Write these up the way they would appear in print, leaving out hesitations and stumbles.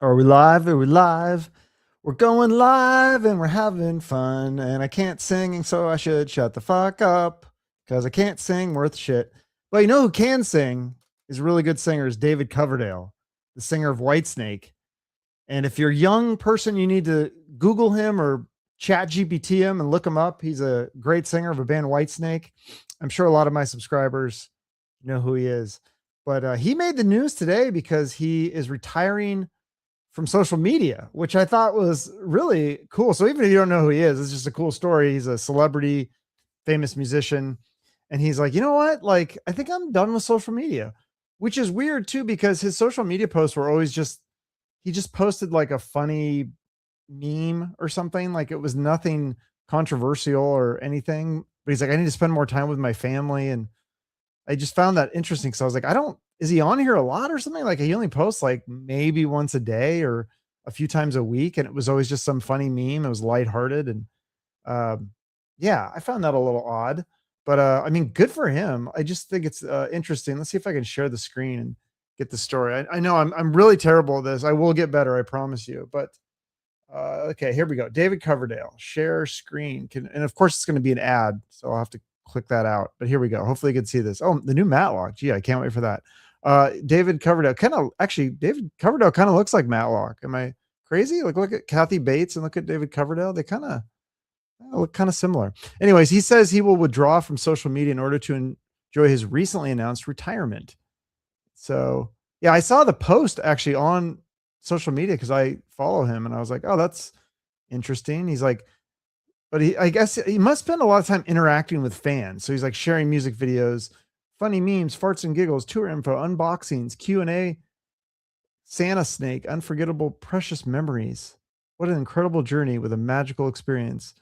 Are we live? Are we live? We're going live and we're having fun. And I can't sing, and so I should shut the fuck up because I can't sing worth shit. But you know who can sing? Is a really good singer is David Coverdale, the singer of Whitesnake. And if you're a young person, you need to Google him or chat GPT him and look him up. He's a great singer of a band Whitesnake. I'm sure a lot of my subscribers know who he is. But he made the news today because he is retiring from social media, which I thought was really cool. So even if you don't know who he is, it's just a cool story. He's a celebrity, famous musician. And he's like, you know what? Like, I think I'm done with social media, which is weird too, because his social media posts were always just, he just posted like a funny meme or something. Like it was nothing controversial or anything. But he's like, I need to spend more time with my family. And I just found that interesting. So I was like, I don't, is he on here a lot or something? Like he only posts like maybe once a day or a few times a week. And it was always just some funny meme. It was lighthearted. And um, yeah, I found that a little odd, but I mean, good for him. I just think it's interesting. Let's see if I can share the screen and get the story. I know I'm really terrible at this. I will get better. I promise you, but okay, here we go. David Coverdale, share screen. And of course, it's going to be an ad, so I'll have to click that out. But here we go. Hopefully, you can see this. Oh, the new Matlock. Gee, I can't wait for that. David Coverdale, David Coverdale kind of looks like Matlock. Am I crazy? Like, look at Kathy Bates and look at David Coverdale. They kind of look kind of similar. Anyways, he says he will withdraw from social media in order to enjoy his recently announced retirement. So yeah, I saw the post actually on social media because I follow him and I was like, oh, that's interesting. He's like, but I guess he must spend a lot of time interacting with fans. So he's like sharing music videos, funny memes, farts and giggles, tour info, unboxings, Q&A, Santa Snake, unforgettable, precious memories. What an incredible journey with a magical experience.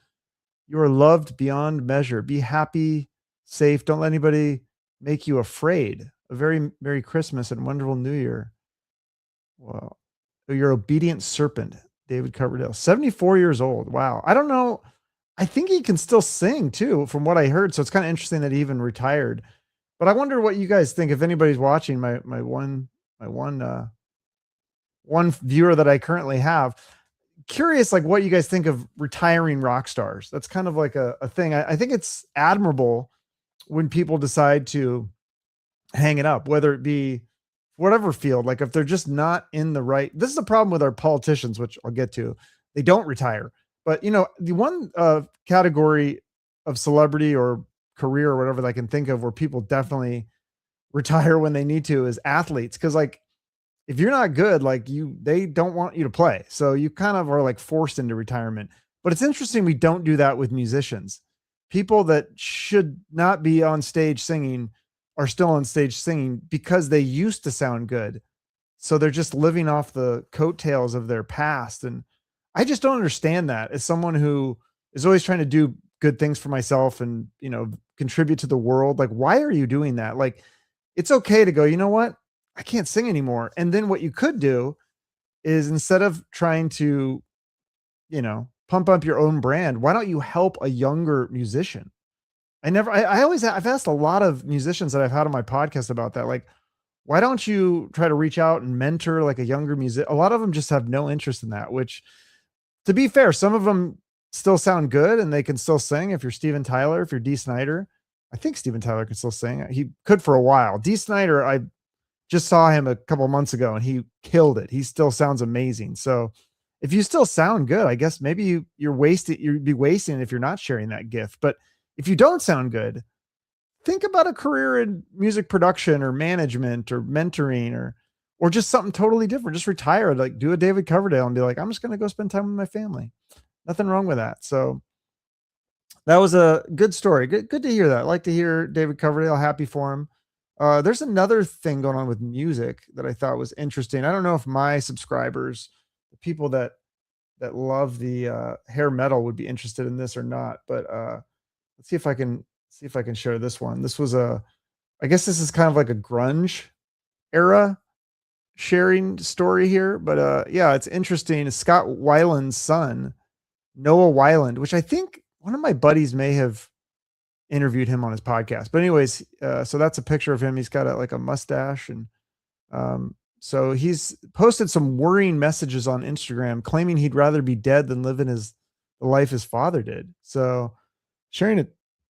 You are loved beyond measure. Be happy, safe. Don't let anybody make you afraid. A very Merry Christmas and wonderful New Year. Wow. Your obedient serpent, David Coverdale, 74 years old. Wow. I don't know. I think he can still sing too, from what I heard. So it's kind of interesting that he even retired. But I wonder what you guys think. If anybody's watching, my one viewer that I currently have, curious like what you guys think of retiring rock stars. That's kind of like a thing. I think it's admirable when people decide to hang it up, whether it be whatever field. Like if they're just not in the right, this is the problem with our politicians, which I'll get to. They don't retire. But you know, the one category of celebrity or career or whatever that I can think of where people definitely retire when they need to is athletes. Cause like if you're not good, like they don't want you to play. So you kind of are like forced into retirement. But it's interesting we don't do that with musicians. People that should not be on stage singing are still on stage singing because they used to sound good. So they're just living off the coattails of their past. And I just don't understand that as someone who is always trying to do good things for myself and, you know, contribute to the world. Like, why are you doing that? Like, it's okay to go, you know what? I can't sing anymore. And then what you could do is instead of trying to, you know, pump up your own brand, why don't you help a younger musician? I've asked a lot of musicians that I've had on my podcast about that. Like, why don't you try to reach out and mentor like a younger music? A lot of them just have no interest in that, which to be fair, some of them still sound good and they can still sing. If you're Steven Tyler, if you're Dee Snider, I think Steven Tyler can still sing. He could for a while. Dee Snider, I just saw him a couple months ago and he killed it. He still sounds amazing. So if you still sound good, I guess maybe you'd be wasting it if you're not sharing that gift. But if you don't sound good, think about a career in music production or management or mentoring or just something totally different. Just retire, like do a David Coverdale and be like, I'm just going to go spend time with my family. Nothing wrong with that. So that was a good story. Good to hear that. I like to hear David Coverdale. Happy for him. There's another thing going on with music that I thought was interesting. I don't know if my subscribers, the people that love the hair metal, would be interested in this or not. But let's see if I can share this one. This was I guess this is kind of like a grunge era sharing story here. But yeah, it's interesting. It's Scott Weiland's son, Noah Weiland, which I think one of my buddies may have interviewed him on his podcast. But anyways, so that's a picture of him. He's got like a mustache and So he's posted some worrying messages on Instagram claiming he'd rather be dead than live in the life his father did. So sharing a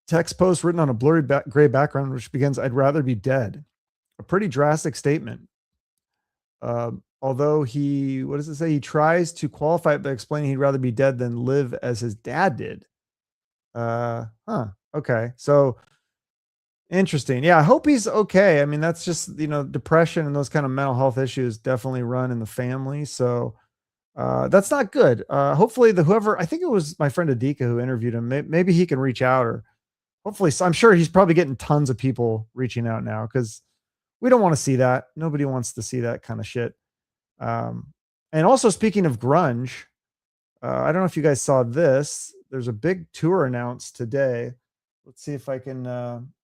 text post written on a blurry gray background, which begins, "I'd rather be dead." A pretty drastic statement. Although what does it say? He tries to qualify it by explaining he'd rather be dead than live as his dad did. Okay. So interesting. Yeah, I hope he's okay. I mean, that's just, depression and those kind of mental health issues definitely run in the family. So that's not good. Hopefully I think it was my friend Adika who interviewed him. Maybe he can reach out, or hopefully, so I'm sure he's probably getting tons of people reaching out now, because we don't want to see that. Nobody wants to see that kind of shit. Um, and also, speaking of grunge, I don't know if you guys saw this. There's a big tour announced today. Let's see if I can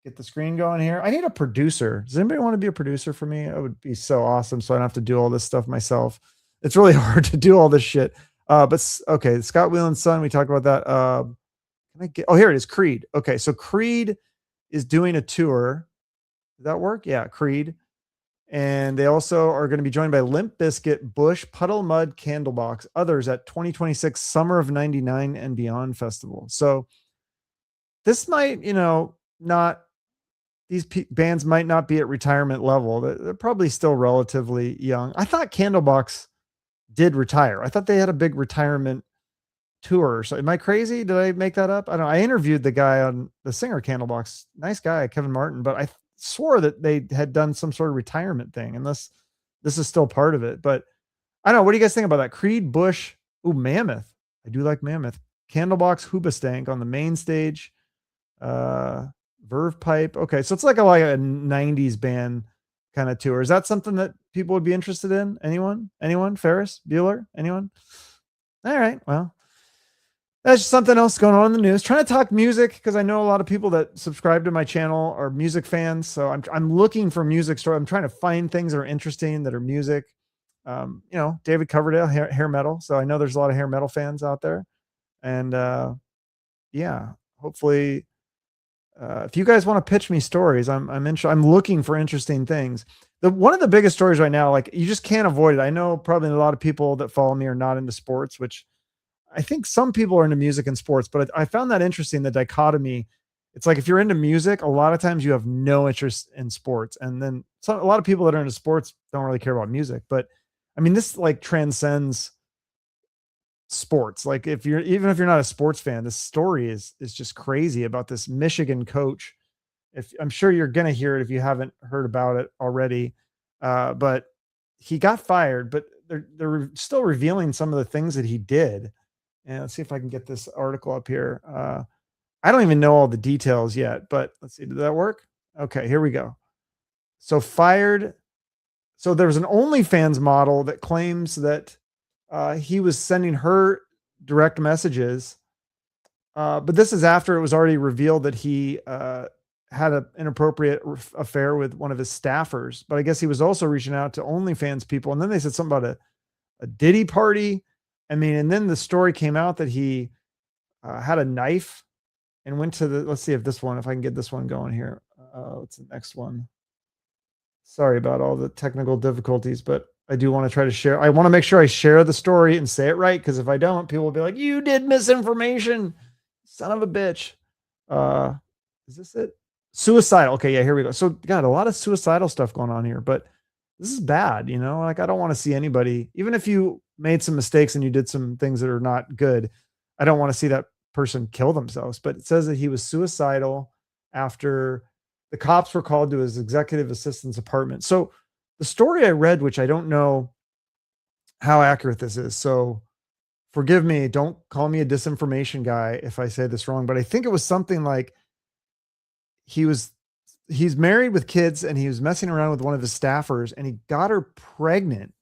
get the screen going here. I need a producer. Does anybody want to be a producer for me? It would be so awesome, so I don't have to do all this stuff myself. It's really hard to do all this shit. Okay, Scott Weiland's son. We talked about that. Oh, here it is. Creed. Okay, so Creed is doing a tour. Does that work? Yeah, Creed. And they also are going to be joined by Limp Bizkit, Bush, Puddle Mud, Candlebox, others at 2026 Summer of 99 and Beyond Festival. So this might, not, these bands might not be at retirement level. They're probably still relatively young. I thought Candlebox did retire. I thought they had a big retirement tour. So am I crazy? Did I make that up? I don't know. I interviewed the guy on the singer Candlebox. Nice guy, Kevin Martin, but I swore that they had done some sort of retirement thing, unless this is still part of it. But I don't know. What do you guys think about that? Creed, Bush, Mammoth. I do like Mammoth. Candlebox, Hoobastank on the main stage. Verve Pipe. Okay, so it's like a 90s band kind of tour. Is that something that people would be interested in? Anyone? Ferris Bueller? Anyone? All right. Well, that's just something else going on in the news. Trying to talk music, because I know a lot of people that subscribe to my channel are music fans. So I'm looking for music stories. I'm trying to find things that are interesting, that are music. David Coverdale, hair metal. So I know there's a lot of hair metal fans out there. And yeah, hopefully, if you guys want to pitch me stories, I'm looking for interesting things. One of the biggest stories right now, like, you just can't avoid it. I know probably a lot of people that follow me are not into sports, which I think some people are into music and sports, but I found that interesting, the dichotomy. It's like, if you're into music, a lot of times you have no interest in sports. And then a lot of people that are into sports don't really care about music. But I mean, this like transcends sports. Like, even if you're not a sports fan, this story is just crazy about this Michigan coach. If I'm sure you're going to hear it if you haven't heard about it already. But he got fired, but they're still revealing some of the things that he did. And let's see if I can get this article up here. I don't even know all the details yet, but let's see. Did that work? Okay, here we go. So fired. So there was an OnlyFans model that claims that he was sending her direct messages. But this is after it was already revealed that he had an inappropriate affair with one of his staffers. But I guess he was also reaching out to OnlyFans people. And then they said something about a Diddy party. I mean, and then the story came out that he had a knife and went to let's see if I can get this one going here. What's the next one? Sorry about all the technical difficulties, but I do want to try to share. I want to make sure I share the story and say it right, because if I don't, people will be like, "You did misinformation, son of a bitch." Is this it? Suicidal. Okay, yeah, here we go. So, God, a lot of suicidal stuff going on here, but this is bad, like, I don't want to see anybody, even if you made some mistakes and you did some things that are not good, I don't want to see that person kill themselves. But it says that he was suicidal after the cops were called to his executive assistant's apartment. So the story I read, which I don't know how accurate this is, so forgive me, don't call me a disinformation guy if I say this wrong, but I think it was something like he's married with kids and he was messing around with one of his staffers and he got her pregnant,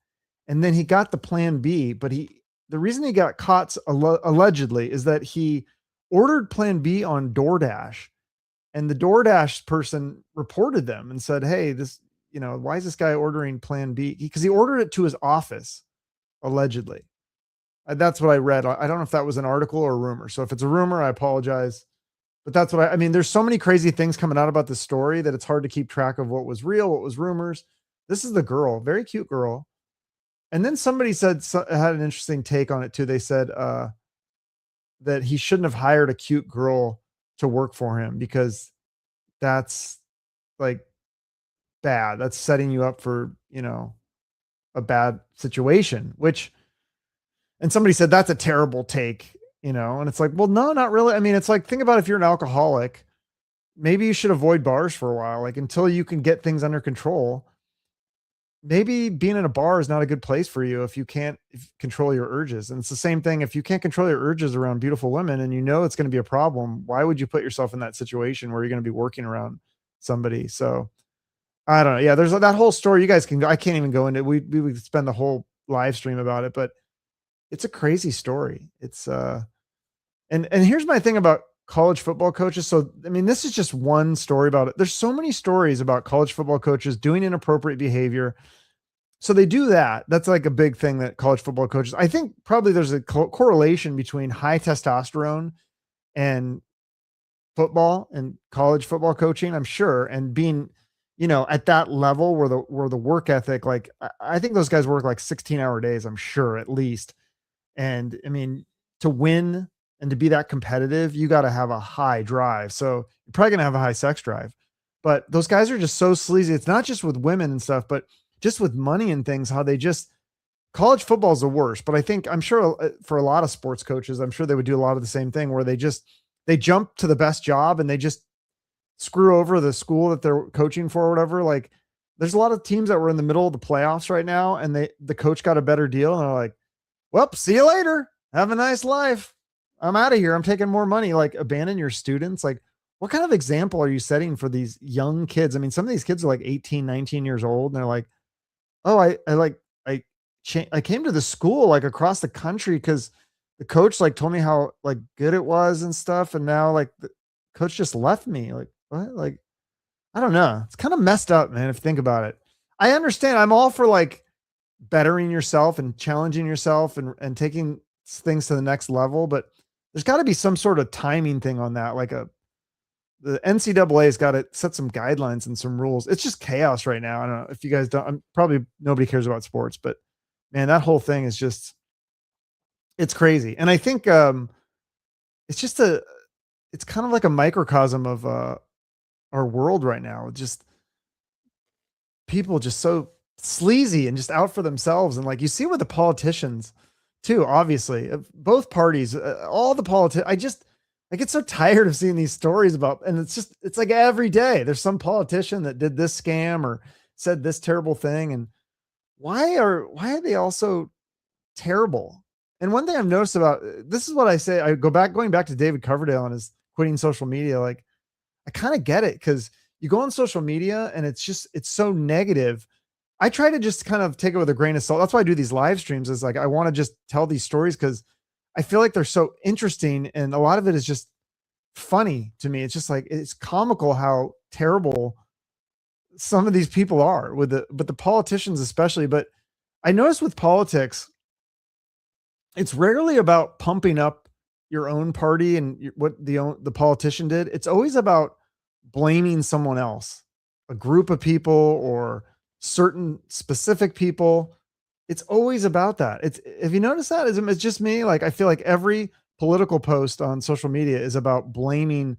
and then he got the plan B. But the reason he got caught allegedly is that he ordered plan B on DoorDash, and the DoorDash person reported them and said, "Hey, why is this guy ordering plan B?" Because he ordered it to his office, allegedly. That's what I read. I don't know if that was an article or a rumor. So if it's a rumor, I apologize. But that's what I mean. There's so many crazy things coming out about this story that it's hard to keep track of what was real, what was rumors. This is the girl, very cute girl. And then somebody had an interesting take on it too. They said that he shouldn't have hired a cute girl to work for him because that's like bad. That's setting you up for, a bad situation, and somebody said that's a terrible take, and it's like, well, no, not really. I mean, it's like, think about if you're an alcoholic, maybe you should avoid bars for a while, like until you can get things under control. Maybe being in a bar is not a good place for you if you can't control your urges. And it's the same thing. If you can't control your urges around beautiful women and it's going to be a problem, why would you put yourself in that situation where you're going to be working around somebody? So I don't know. Yeah, there's that whole story. You guys can go. I can't even go into it. We would spend the whole live stream about it, but it's a crazy story. It's and here's my thing about college football coaches. So I mean, this is just one story about it. There's so many stories about college football coaches doing inappropriate behavior. So they do that. That's like a big thing that college football coaches, I think probably there's a correlation between high testosterone and football and college football coaching, I'm sure. And being, at that level where the work ethic, like I think those guys work like 16-hour days, I'm sure, at least. And I mean, to win and to be that competitive, you got to have a high drive. So you're probably going to have a high sex drive, but those guys are just so sleazy. It's not just with women and stuff, but just with money and things, how they just, college football is the worst. But I'm sure for a lot of sports coaches, I'm sure they would do a lot of the same thing where they jump to the best job and they just screw over the school that they're coaching for or whatever. Like there's a lot of teams that were in the middle of the playoffs right now and the coach got a better deal and they're like, well, see you later. Have a nice life. I'm out of here. I'm taking more money. Like abandon your students. Like what kind of example are you setting for these young kids? I mean, some of these kids are like 18, 19 years old and they're like, oh, I came to the school like across the country because the coach like told me how like good it was and stuff. And now like the coach just left me. Like what? Like, I don't know. It's kind of messed up, man. If you think about it, I understand. I'm all for like bettering yourself and challenging yourself and taking things to the next level. But there's got to be some sort of timing thing on that. Like the NCAA has got to set some guidelines and some rules. It's just chaos right now. I don't know if you guys don't, probably nobody cares about sports, but man, that whole thing is just, it's crazy. And I think, it's just it's kind of like a microcosm of, our world right now. Just people just so sleazy and just out for themselves. And like, you see with the politicians too, obviously of both parties, all the politics, I get so tired of seeing these stories about, and it's like every day there's some politician that did this scam or said this terrible thing. And why are they all so terrible? And one thing I've noticed about this is what I say, going back to David Coverdale and his quitting social media. Like I kind of get it. Cause you go on social media and it's so negative. I try to just kind of take it with a grain of salt. That's why I do these live streams is like, I want to just tell these stories because I feel like they're so interesting. And a lot of it is just funny to me. It's just like, it's comical how terrible some of these people are but the politicians especially. But I noticed with politics, it's rarely about pumping up your own party and what the politician did. It's always about blaming someone else, a group of people or certain specific people. It's always about that. Have you noticed that? It's just me. Like, I feel like every political post on social media is about blaming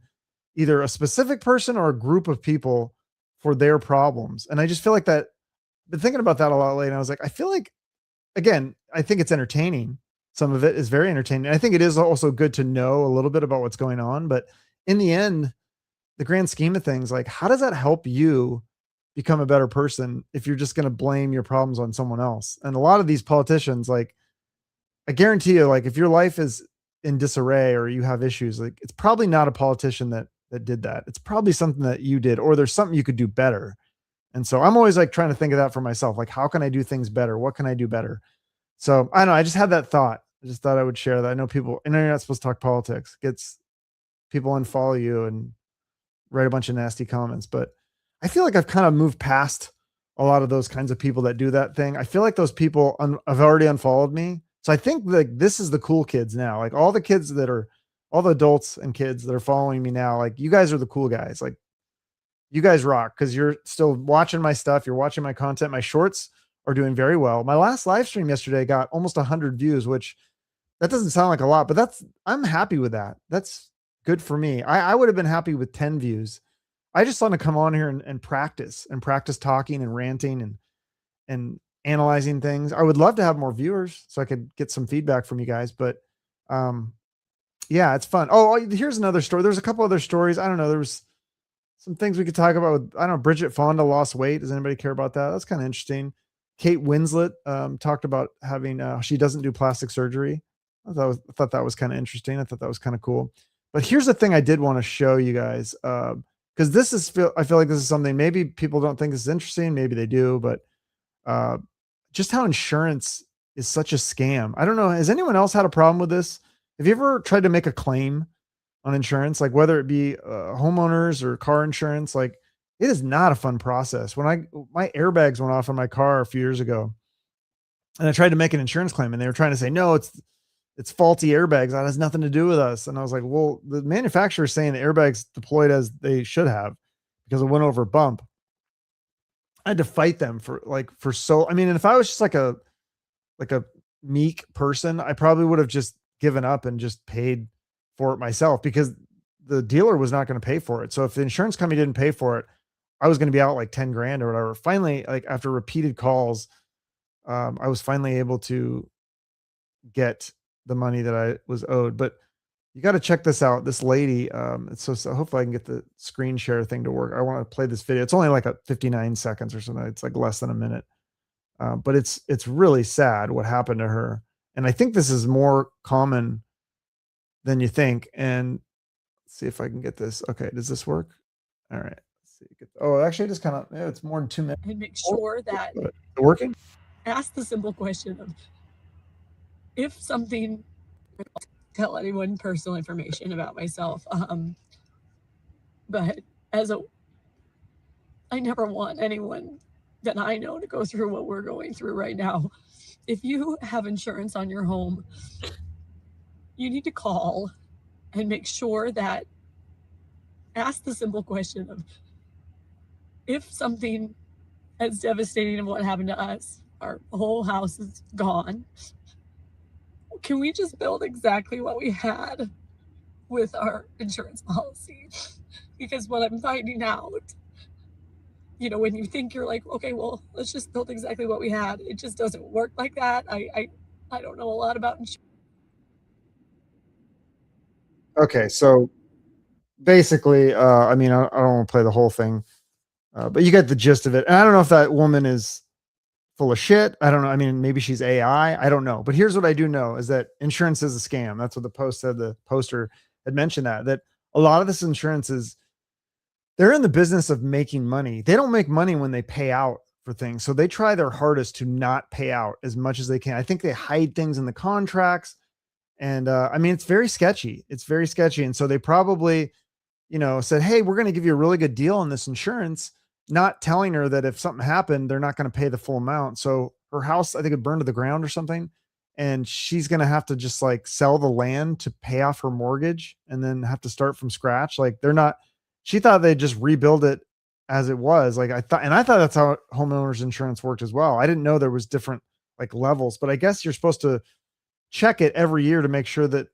either a specific person or a group of people for their problems. And I just feel like that. Been thinking about that a lot lately. And I was like, I feel like, again, I think it's entertaining. Some of it is very entertaining. I think it is also good to know a little bit about what's going on. But in the end, the grand scheme of things, like, how does that help you become a better person if you're just going to blame your problems on someone else? And a lot of these politicians, like, I guarantee you, like, if your life is in disarray or you have issues, like, it's probably not a politician that did that. It's probably something that you did, or there's something you could do better. And so I'm always like trying to think of that for myself. Like, how can I do things better? What can I do better? So I don't know. I just had that thought. I just thought I would share that. I know you're not supposed to talk politics. Gets people unfollow you and write a bunch of nasty comments, but I feel like I've kind of moved past a lot of those kinds of people that do that thing. I feel like those people have already unfollowed me. So I think like this is the cool kids now, like all the adults and kids that are following me now. Like, you guys are the cool guys. Like, you guys rock because you're still watching my stuff. You're watching my content. My shorts are doing very well. My last live stream yesterday got almost 100 views, which that doesn't sound like a lot, but I'm happy with that. That's good for me. I would have been happy with 10 views. I just want to come on here and practice talking and ranting and analyzing things. I would love to have more viewers so I could get some feedback from you guys, but yeah, it's fun. Oh, here's another story. There's a couple other stories. I don't know. There was some things we could talk about with, I don't know, Bridget Fonda lost weight. Does anybody care about that? That's kind of interesting. Kate Winslet talked about having, she doesn't do plastic surgery. I thought that was kind of interesting. I thought that was kind of cool. But here's the thing I did want to show you guys, because I feel like this is something maybe people don't think this is interesting. Maybe they do, but just how insurance is such a scam. I don't know. Has anyone else had a problem with this? Have you ever tried to make a claim on insurance, like whether it be homeowners or car insurance? Like, it is not a fun process. When my airbags went off on my car a few years ago, and I tried to make an insurance claim, and they were trying to say, no, it's faulty airbags. That has nothing to do with us. And I was like, well, the manufacturer is saying the airbags deployed as they should have because it went over a bump. I had to fight them I mean, and if I was just like a meek person, I probably would have just given up and just paid for it myself because the dealer was not going to pay for it. So if the insurance company didn't pay for it, I was going to be out like 10 grand or whatever. Finally, like after repeated calls, I was finally able to get the money that I was owed. But you got to check this out. This lady, so hopefully I can get the screen share thing to work. I want to play this video. It's only like 59 seconds or something. It's like less than a minute. But it's really sad what happened to her. And I think this is more common than you think. And let's see if I can get this. Okay. Does this work? All right. Let's see. Actually, just kind of, it's more than 2 minutes. And make sure that is it working? Ask the simple question of if something, tell anyone personal information about myself. But I never want anyone that I know to go through what we're going through right now. If you have insurance on your home, you need to call and make sure that ask the simple question of if something as devastating as what happened to us, our whole house is gone, can we just build exactly what we had with our insurance policy? Because what I'm finding out, when you think you're like, okay, well, let's just build exactly what we had, it just doesn't work like that. I don't know a lot about insurance. Okay, so basically, I mean, I don't want to play the whole thing, but you get the gist of it. And I don't know if that woman is full of shit. I don't know. I mean, maybe she's AI. I don't know. But here's what I do know is that insurance is a scam. That's what the post said. The poster had mentioned that a lot of this insurance is, they're in the business of making money. They don't make money when they pay out for things. So they try their hardest to not pay out as much as they can. I think they hide things in the contracts. And I mean, it's very sketchy. It's very sketchy. And so they probably, said, hey, we're going to give you a really good deal on this insurance, not telling her that if something happened, they're not going to pay the full amount. So her house, I think it burned to the ground or something. And she's going to have to just like sell the land to pay off her mortgage and then have to start from scratch. Like she thought they'd just rebuild it as it was. Like I thought that's how homeowners insurance worked as well. I didn't know there was different like levels, but I guess you're supposed to check it every year to make sure that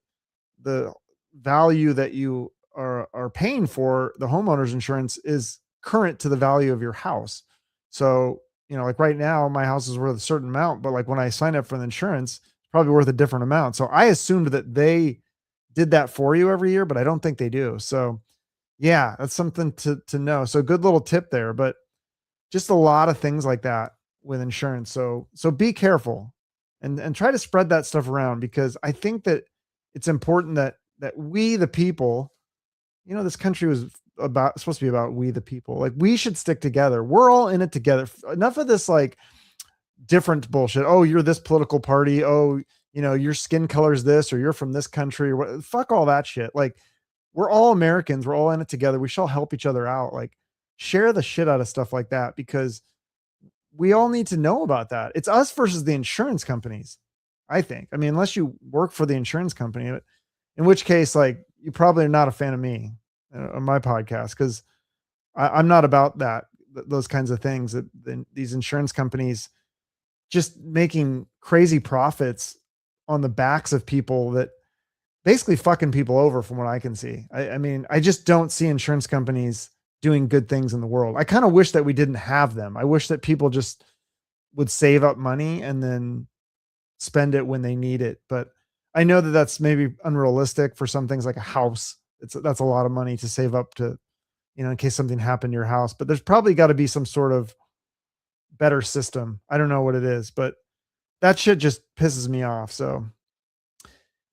the value that you are paying for the homeowner's insurance is current to the value of your house. So, like right now my house is worth a certain amount, but like when I signed up for the insurance, it's probably worth a different amount. So I assumed that they did that for you every year, but I don't think they do. So yeah, that's something to know. So good little tip there, but just a lot of things like that with insurance. So be careful and try to spread that stuff around, because I think that it's important that we, the people, this country was supposed to be about we, the people. Like we should stick together. We're all in it together. Enough of this like different bullshit. Oh, you're this political party. Oh, your skin color is this, or you're from this country, or what. Fuck all that shit. Like we're all Americans. We're all in it together. We shall help each other out. Like share the shit out of stuff like that, because we all need to know about that. It's us versus the insurance companies, I think. I mean, unless you work for the insurance company, in which case, like, you probably are not a fan of me on my podcast, because I'm not about those kinds of things that these insurance companies just making crazy profits on the backs of people that basically fucking people over from what I can see. I mean, I just don't see insurance companies doing good things in the world. I kind of wish that we didn't have them. I wish that people just would save up money and then spend it when they need it. But I know that that's maybe unrealistic for some things like a house. That's a lot of money to save up to, in case something happened to your house, but there's probably got to be some sort of better system. I don't know what it is, but that shit just pisses me off. So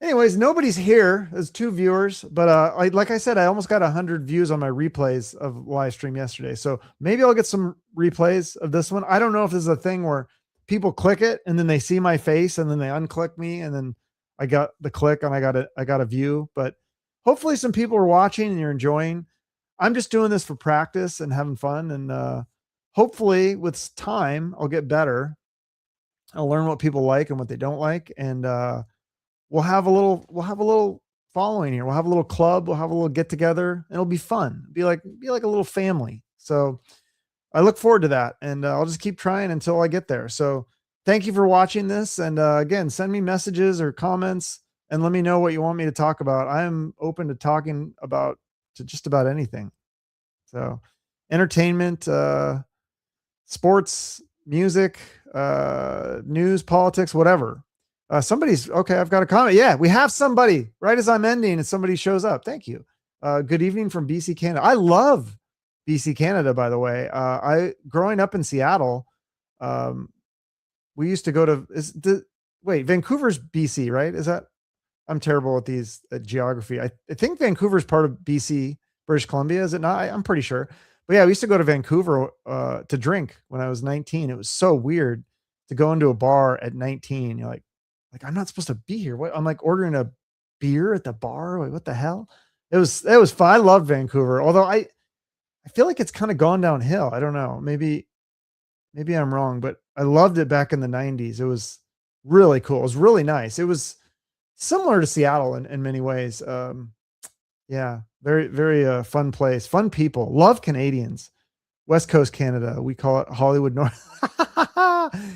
anyways, nobody's here. There's 2 viewers, but like I said, I almost got 100 views on my replays of live stream yesterday. So maybe I'll get some replays of this one. I don't know if this is a thing where people click it and then they see my face and then they unclick me and then I got the click and I got a view, but hopefully some people are watching and you're enjoying. I'm just doing this for practice and having fun. And hopefully with time, I'll get better. I'll learn what people like and what they don't like. And we'll have a little following here. We'll have a little club. We'll have a little get together. And it'll be fun. Be like a little family. So I look forward to that. And I'll just keep trying until I get there. So thank you for watching this. And again, send me messages or comments and let me know what you want me to talk about. I'm open to talking about just about anything. So entertainment, sports, music, news, politics, whatever. Somebody's okay. I've got a comment. Yeah, we have somebody right as I'm ending and somebody shows up. Thank you. Good evening from BC, Canada. I love BC, Canada, by the way. Growing up in Seattle, we used to go to, Vancouver's BC, right? Is that, I'm terrible with these geography. I think Vancouver's part of BC, British Columbia. Is it not? I'm pretty sure. But yeah, we used to go to Vancouver to drink when I was 19. It was so weird to go into a bar at 19. You're like I'm not supposed to be here. What? I'm like ordering a beer at the bar. Like, what the hell? It was fun. I loved Vancouver. Although I feel like it's kind of gone downhill. I don't know. Maybe I'm wrong, but I loved it back in the 90s. It was really cool. It was really nice. It was similar to Seattle in many ways. Yeah, very, very fun place, fun people. Love Canadians. West Coast Canada. We call it Hollywood North.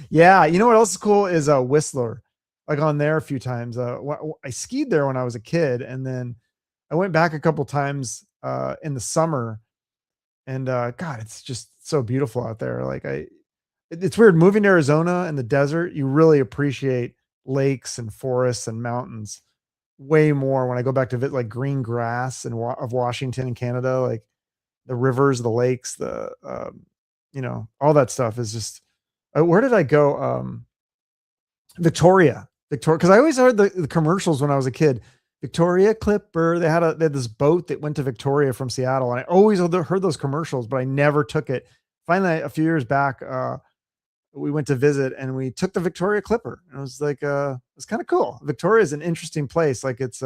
Yeah, you know what else is cool is Whistler. I gone there a few times. I skied there when I was a kid, and then I went back a couple times in the summer. And God, it's just so beautiful out there. It's weird moving to Arizona in the desert. You really appreciate lakes and forests and mountains way more when I go back to like green grass and of Washington and Canada, like the rivers, the lakes, the all that stuff is just. Where did I go? Victoria, because I always heard the commercials when I was a kid. Victoria Clipper. They had this boat that went to Victoria from Seattle, and I always heard those commercials, but I never took it. Finally, a few years back, we went to visit and we took the Victoria Clipper. And it was like, it's kind of cool. Victoria is an interesting place. Like it's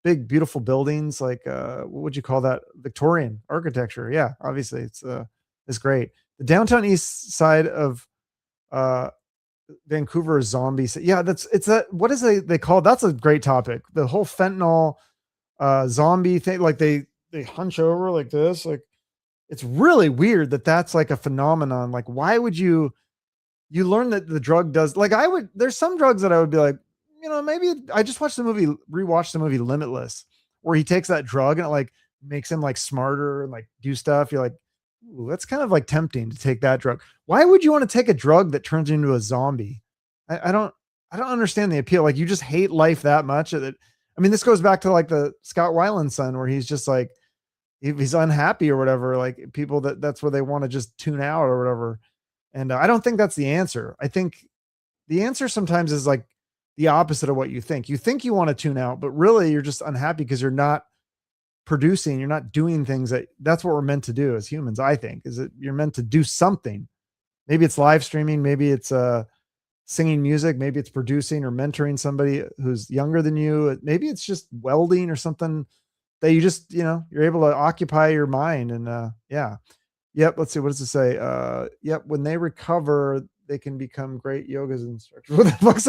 big, beautiful buildings. Like, what would you call that? Victorian architecture. Yeah, obviously it's great. The downtown east side of Vancouver is zombie. Yeah, what is they call it? That's a great topic. The whole fentanyl zombie thing. Like they hunch over like this. Like it's really weird that's like a phenomenon. Like why would you learn that the drug does, like there's some drugs that I would be like, maybe I just rewatched the movie Limitless, where he takes that drug and it like makes him like smarter and like do stuff. You're like, ooh, that's kind of like tempting to take that drug. Why would you want to take a drug that turns you into a zombie? I don't understand the appeal. Like you just hate life that much. I mean, this goes back to like the Scott Weiland's son, where he's just like, if he's unhappy or whatever, like people that's where they want to just tune out or whatever. And I don't think that's the answer. I think the answer sometimes is like the opposite of what you think. You think you want to tune out, but really you're just unhappy because you're not producing, you're not doing things that's what we're meant to do as humans. I think is that you're meant to do something. Maybe it's live streaming. Maybe it's singing music. Maybe it's producing or mentoring somebody who's younger than you. Maybe it's just welding or something that you just, you're able to occupy your mind. And yeah. Yep. Let's see. What does it say? Yep. When they recover, they can become great yoga instructors. What the fuck's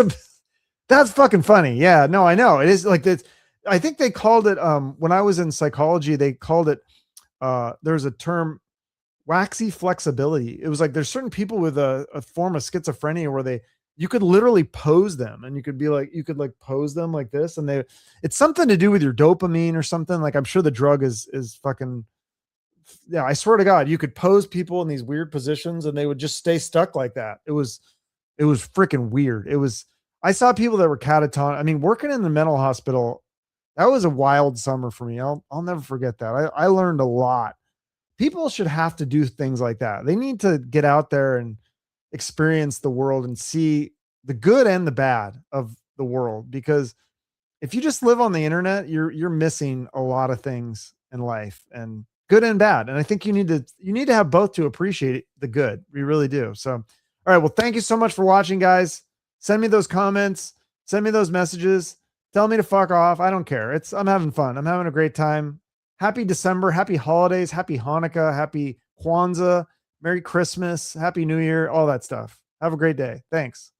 that's fucking funny. Yeah. No, I know. It is like this. I think they called it, when I was in psychology, they called it, there's a term waxy flexibility. It was like there's certain people with a form of schizophrenia where you could literally pose them, and you could like pose them like this, and it's something to do with your dopamine or something. Like I'm sure the drug is fucking, yeah, I swear to God, you could pose people in these weird positions and they would just stay stuck like that. It was freaking weird. I saw people that were catatonic. I mean, working in the mental hospital, that was a wild summer for me. I'll never forget that. I learned a lot. People should have to do things like that. They need to get out there and experience the world and see the good and the bad of the world, because if you just live on the internet, you're missing a lot of things in life, and good and bad. And I think you need to have both to appreciate the good. We really do. So, all right. Well, thank you so much for watching, guys. Send me those comments, send me those messages, tell me to fuck off. I don't care. I'm having fun. I'm having a great time. Happy December, happy holidays, happy Hanukkah, happy Kwanzaa, Merry Christmas, Happy New Year, all that stuff. Have a great day. Thanks.